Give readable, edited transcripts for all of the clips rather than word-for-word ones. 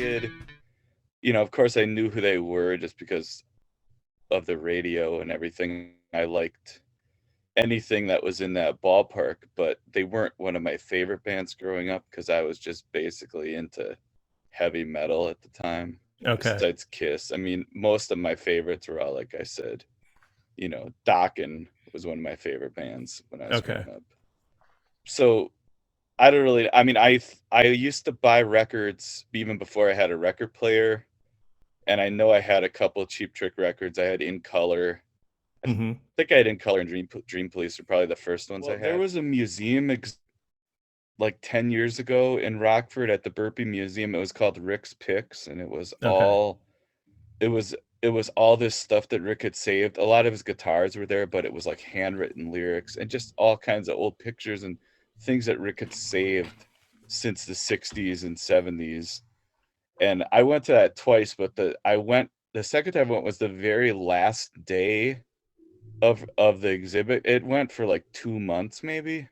kid, of course I knew who they were just because of the radio and everything. I liked anything that was in that ballpark, but they weren't one of my favorite bands growing up because I was just basically into heavy metal at the time. Okay. Besides Kiss, I mean, most of my favorites were all, like I said, Dokken was one of my favorite bands when I was Okay. growing up. So I don't really. I mean, I used to buy records even before I had a record player, and I know I had a couple Cheap Trick records. I had In Color. I Mm-hmm. think I had In Color and Dream Police were probably the first ones I had. There was a museum like 10 years ago in Rockford at the Burpee Museum. It was called Rick's Picks, and it was Okay. all this stuff that Rick had saved. A lot of his guitars were there, but it was like handwritten lyrics and just all kinds of old pictures and things that Rick had saved since the 60s and 70s. And I went to that twice, but the second time I went was the very last day of the exhibit. It went for like 2 months maybe.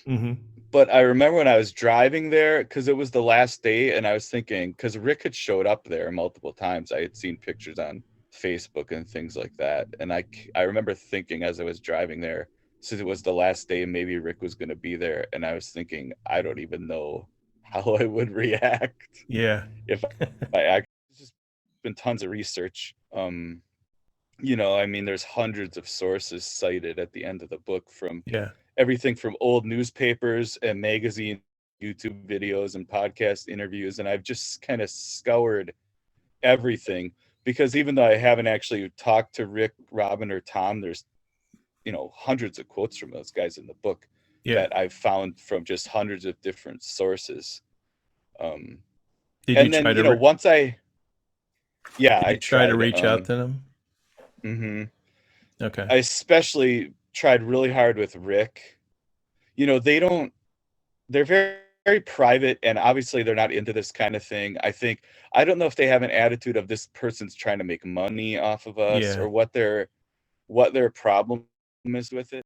Mm-hmm. But I remember when I was driving there, because it was the last day, and I was thinking, because Rick had showed up there multiple times. I had seen pictures on Facebook and things like that. And I remember thinking as I was driving there, since it was the last day, maybe Rick was going to be there. And I was thinking, I don't even know how I would react Yeah. if I actually. It's just been tons of research. I mean, there's hundreds of sources cited at the end of the book from Yeah. everything from old newspapers and magazine, YouTube videos and podcast interviews. And I've just kind of scoured everything because even though I haven't actually talked to Rick, Robin, or Tom, there's, hundreds of quotes from those guys in the book Yeah. that I've found from just hundreds of different sources. Um, Did you and then, try to yeah, did I you try to tried. reach out to them? Mhm. Okay. I especially tried really hard with Rick. They don't, they're very, very private, and obviously they're not into this kind of thing. I don't know if they have an attitude of this person's trying to make money off of us Yeah. or what their problem is with it.